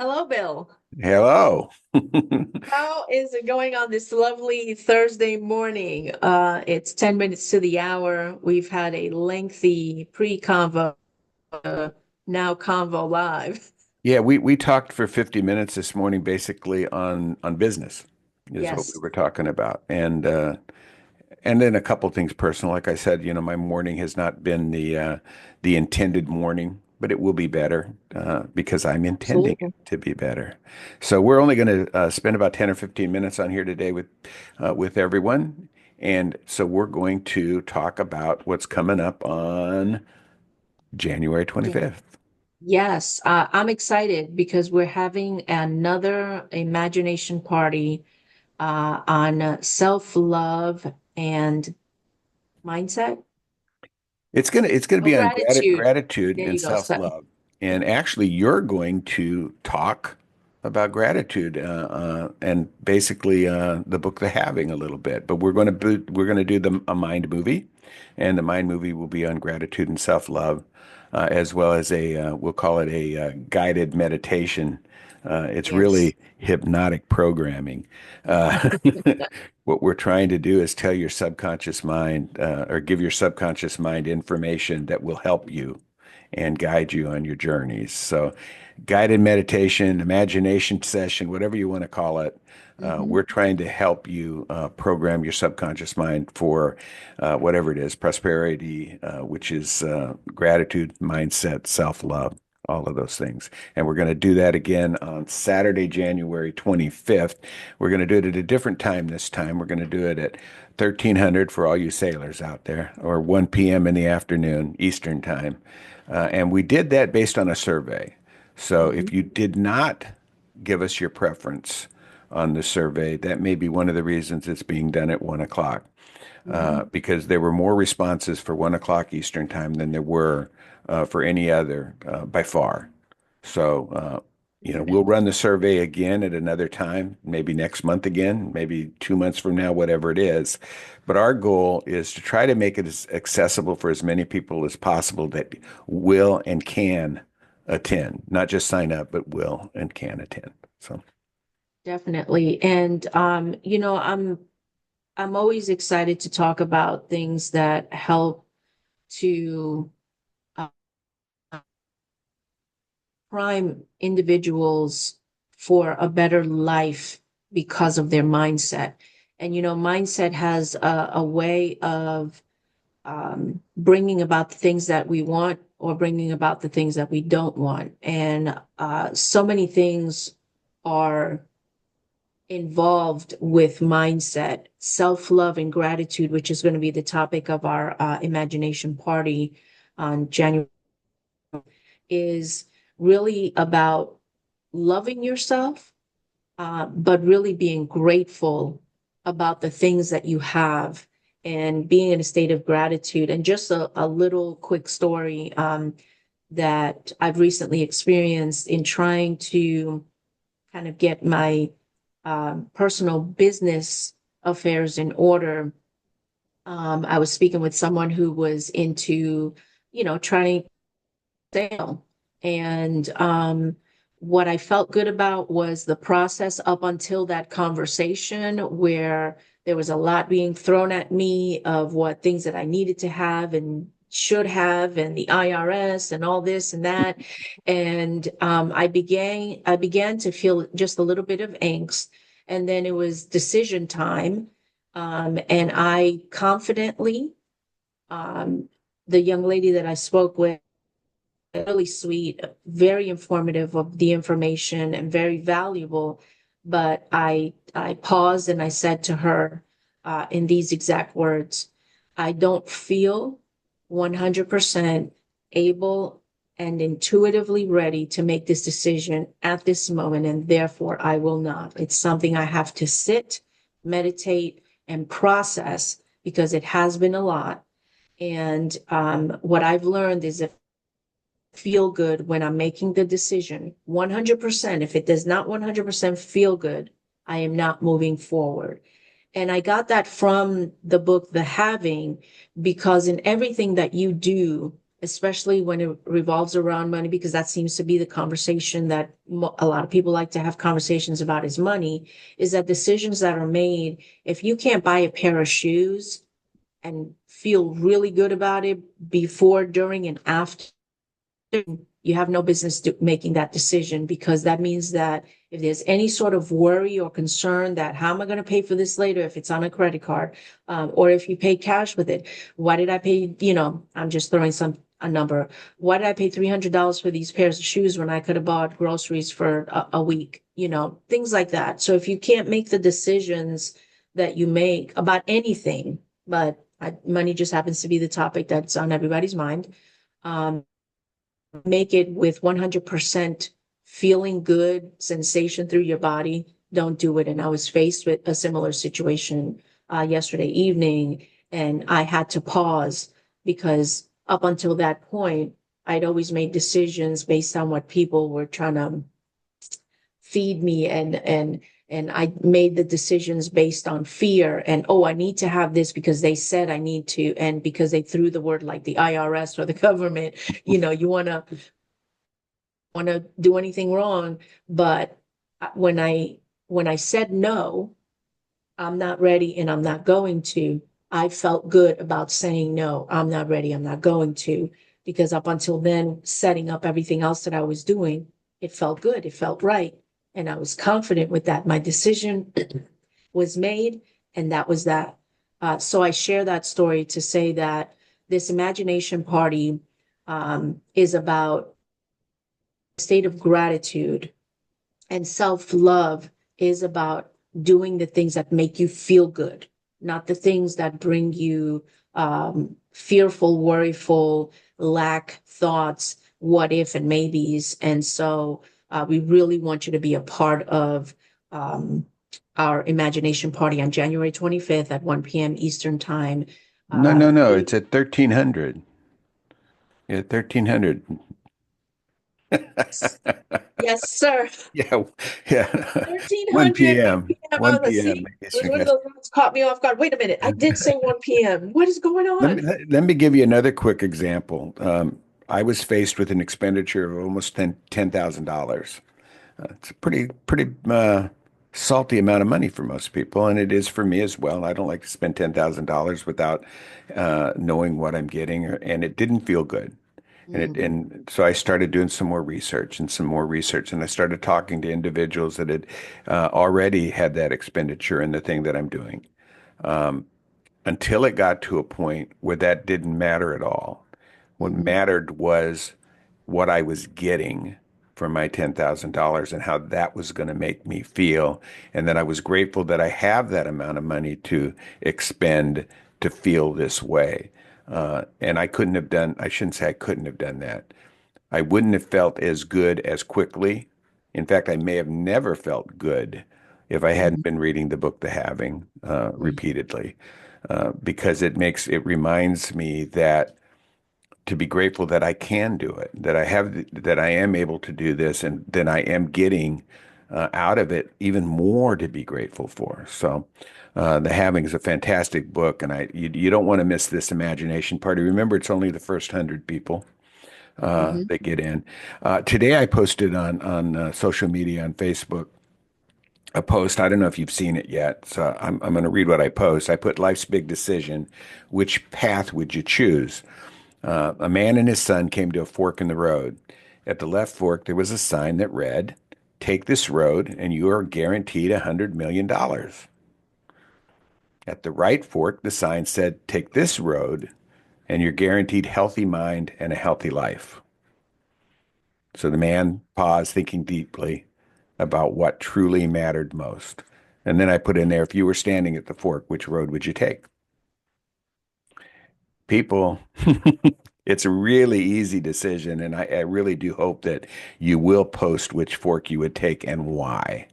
Hello, Bill. Hello. How is it going on this lovely Thursday morning? It's 10 minutes to the hour. We've had a lengthy pre-convo, now convo live. Yeah, we talked for 50 minutes this morning basically on business is what we Yes, were talking about. And then a couple things personal. Like I said, my morning has not been the intended morning, but it will be better because I'm intending it absolutely. to be better. So we're only going to spend about 10 or 15 minutes on here today with everyone. And so we're going to talk about what's coming up on January Yeah. 25th. Yes, I'm excited because we're having another imagination party on self-love and mindset. It's gonna Oh, be on gratitude. gratitude There and you go. So, self-love. And actually, you're going to talk about gratitude and basically the book The Having a little bit. But we're going to do a mind movie, and the mind movie will be on gratitude and self-love, as well as we'll call it a guided meditation. It's yes. really hypnotic programming. Uh, what we're trying to do is tell your subconscious mind or give your subconscious mind information that will help you and guide you on your journeys. So, guided meditation, imagination session, whatever you want to call it, Mhm. we're trying to help you program your subconscious mind for whatever it is prosperity, which is gratitude, mindset, self love. All of those things. And we're going to do that again on Saturday, January 25th. We're going to do it at a different time this time. We're going to do it at 1300 for all you sailors out there, or 1 p.m. in the afternoon, Eastern time. And we did that based on a survey. So if Mhm. you did not give us your preference on the survey, that may be one of the reasons it's being done at 1 o'clock, Mhm. because there were more responses for 1 o'clock Eastern time than there were for any other by far. So, we'll run the survey again at another time, maybe next month again, maybe 2 months from now, whatever it is. But our goal is to try to make it as accessible for as many people as possible that will and can attend, not just sign up, but will and can attend. So, Definitely. And I'm always excited to talk about things that help to uh, prime individuals for a better life because of their mindset. And mindset has a way of bringing about the things that we want or bringing about the things that we don't want. And so many things are involved with mindset, self love, and gratitude, which is going to be the topic of our imagination party on January, is really about loving yourself, but really being grateful about the things that you have and being in a state of gratitude. And just a little quick story that I've recently experienced in trying to kind of get my personal business affairs in order. I was speaking with someone who was into, trying to sale. And what I felt good about was the process up until that conversation where there was a lot being thrown at me of what things that I needed to have and should have, and the IRS and all this and that. And I began to feel just a little bit of angst. And then it was decision time. And I confidently, um, the young lady that I spoke with, really sweet, very informative of the information and very valuable. But I paused and I said to her in these exact words, I don't feel 100% able and intuitively ready to make this decision at this moment, and therefore I will not. It's something I have to sit, meditate, and process because it has been a lot. And what I've learned is if feel good when I'm making the decision 100%. If it does not 100% feel good, I am not moving forward. And I got that from the book, The Having, because in everything that you do, especially when it revolves around money, because that seems to be the conversation that a lot of people like to have conversations about is money, is that decisions that are made, if you can't buy a pair of shoes and feel really good about it before, during, and after, you have no business making that decision, because that means that if there's any sort of worry or concern that how am I going to pay for this later if it's on a credit card, or if you pay cash with it, why did I pay, I'm just throwing a number. Why did I pay $300 for these pairs of shoes when I could have bought groceries for a week? Things like that. So if you can't make the decisions that you make about anything, but money just happens to be the topic that's on everybody's mind, make it with 100% feeling good sensation through your body, don't do it. And I was faced with a similar situation yesterday evening, and I had to pause because up until that point, I'd always made decisions based on what people were trying to feed me, and I made the decisions based on fear and, oh, I need to have this because they said I need to, and because they threw the word like the IRS or the government, you want to do anything wrong. But when I said no, I'm not ready and I'm not going to, I felt good about saying no, I'm not ready, I'm not going to, because up until then, setting up everything else that I was doing, it felt good, it felt right. And I was confident with that. My decision was made, and that was that. So I share that story to say that this imagination party is about a state of gratitude, and self-love is about doing the things that make you feel good, not the things that bring you fearful, worryful, lack thoughts, what if and maybes. And so we really want you to be a part of our imagination party on January 25th at 1 p.m. Eastern Time. No, no, no. It's at 1300. Yeah, 1300. Yes, sir. Yeah, yeah. 1300 1 1 p.m. p.m. I 1 was like, p.m. see, it was Eastern. one of Yes. those ones caught me off guard. Wait a minute. I did say 1 p.m. What is going Let me on? let me give you another quick example. I was faced with an expenditure of almost $10,000. It's a pretty salty amount of money for most people, and it is for me as well. I don't like to spend $10,000 without knowing what I'm getting, and it didn't feel good. Mhm. And so I started doing some more research and some more research, and I started talking to individuals that had already had that expenditure in the thing that I'm doing. Until it got to a point where that didn't matter at all. What Mhm. mattered was what I was getting for my $10,000 and how that was going to make me feel. And that I was grateful that I have that amount of money to expend to feel this way. And I shouldn't say I couldn't have done that. I wouldn't have felt as good as quickly. In fact, I may have never felt good if I hadn't Mhm. been reading the book The Having Mhm. repeatedly, because it reminds me that to be grateful that I can do it, that I am able to do this, and then I am getting out of it even more to be grateful for. So, The Having is a fantastic book, and you don't want to miss this imagination party. Remember, it's only the first 100 people Mhm. that get in. Today, I posted on social media on Facebook a post. I don't know if you've seen it yet, so I'm going to read what I post. I put life's big decision. Which path would you choose? A man and his son came to a fork in the road. At the left fork, there was a sign that read, "Take this road and you are guaranteed $100 million." At the right fork, the sign said, "Take this road and you're guaranteed healthy mind and a healthy life." So the man paused, thinking deeply about what truly mattered most. And then I put in there, if you were standing at the fork, which road would you take? People, it's a really easy decision. And I really do hope that you will post which fork you would take and why.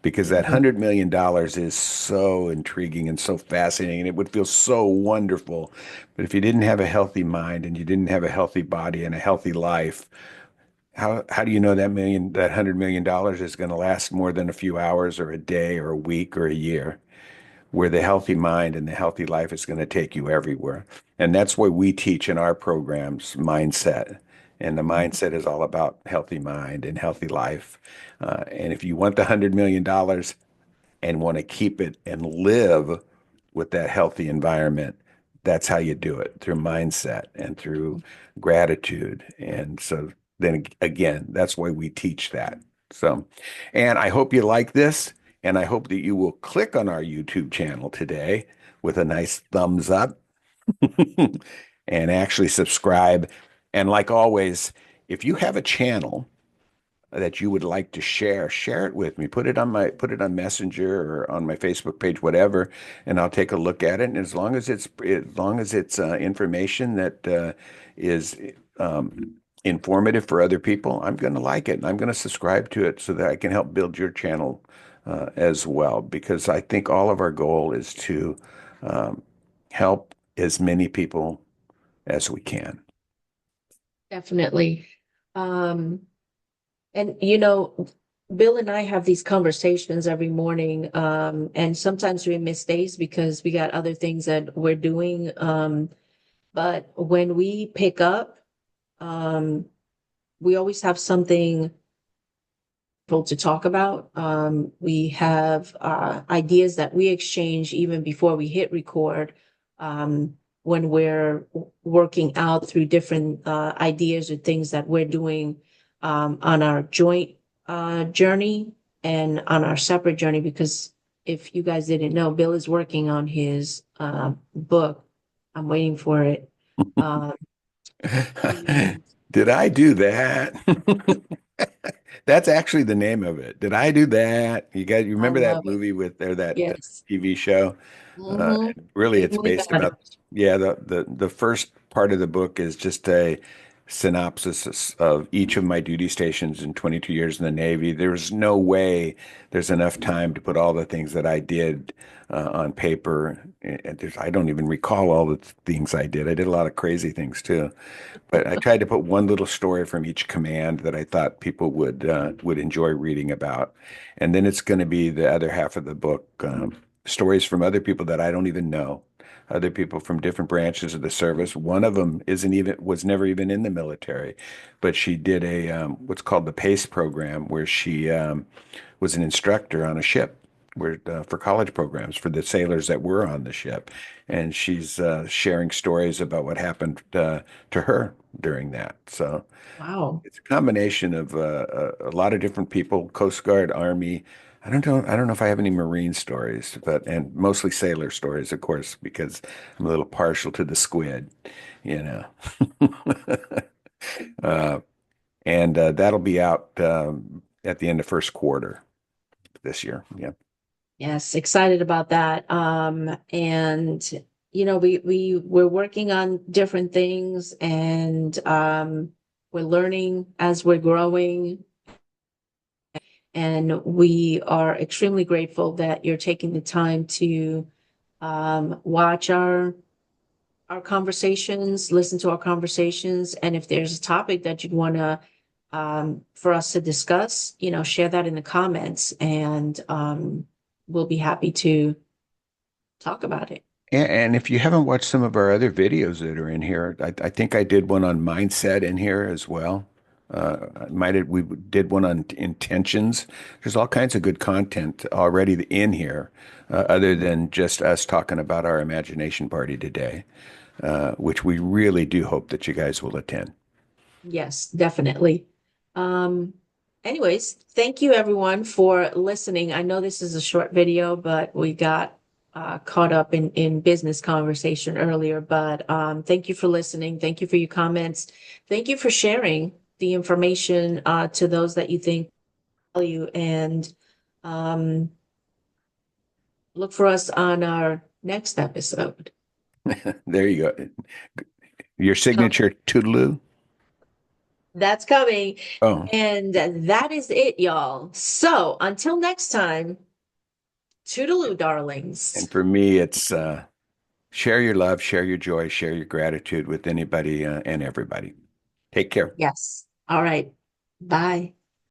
Because that Mhm. $100 million is so intriguing and so fascinating, and it would feel so wonderful. But if you didn't have a healthy mind and you didn't have a healthy body and a healthy life, how do you know that $100 million is going to last more than a few hours or a day or a week or a year? where the healthy mind and the healthy life is going to take you everywhere. And that's what we teach in our programs, mindset. And the mindset is all about healthy mind and healthy life. And if you want the $100 million and want to keep it and live with that healthy environment, that's how you do it, through mindset and through gratitude. And so then again, that's why we teach that. So, and I hope you like this, and I hope that you will click on our YouTube channel today with a nice thumbs up and actually subscribe. And like always, if you have a channel that you would like to share, share it with me. Put it on Messenger or on my Facebook page, whatever, and I'll take a look at it. And as long as it's information that is informative for other people, I'm going to like it and I'm going to subscribe to it so that I can help build your channel as well. Because I think all of our goal is to um, help as many people as we can. Definitely. Um, and Bill and I have these conversations every morning, and sometimes we miss days because we got other things that we're doing. But when we pick up, um, we always have something to talk about. We have ideas that we exchange even before we hit record, when we're working out through different ideas or things that we're doing on our joint journey and on our separate journey. Because if you guys didn't know, Bill is working on his book. I'm waiting for it. Um, and Did I do that? That's actually the name of it. Did I do that? You I remember that love it. movie with or that Yes. TV show? Hmm. Really, Big it's movie based about, banners. yeah, the first part of the book is just a synopsis of each of my duty stations in 22 years in the Navy. There's no way there's enough time to put all the things that I did on paper. I don't even recall all the things I did. I did a lot of crazy things too. But I tried to put one little story from each command that I thought people would enjoy reading about, and then it's going to be the other half of the book, stories from other people that I don't even know, other people from different branches of the service. One of them isn't even was never even in the military, but she did a what's called the PACE program, where she was an instructor on a ship where for college programs for the sailors that were on the ship, and she's sharing stories about what happened to her during that. So Wow. it's a combination of a lot of different people, Coast Guard, Army. I don't know if I have any Marine stories, but and mostly sailor stories, of course, because I'm a little partial to the squid, you know. Uh, and that'll be out at the end of first quarter this year. Yeah. Yes, excited about that. And we're working on different things, and we're learning as we're growing. And we are extremely grateful that you're taking the time to watch our conversations, listen to our conversations, and if there's a topic that you'd want to for us to discuss, share that in the comments, and we'll be happy to talk about it. And if you haven't watched some of our other videos that are in here, I think I did one on mindset in here as well. We did one on intentions. There's all kinds of good content already in here, other than just us talking about our imagination party today, which we really do hope that you guys will attend. Yes, definitely. Um, Anyways, thank you everyone for listening. I know this is a short video, but we got caught up in business conversation earlier. But thank you for listening. Thank you for your comments. Thank you for sharing the information to those that you think value. And um, look for us on our next episode. There you go. Your Com- signature toodaloo. That's coming. Oh, And that is it, y'all. So until next time, toodaloo, and darlings. for me, it's share your love, share your joy, share your gratitude with anybody and everybody. Take care. Yes. All right. Bye.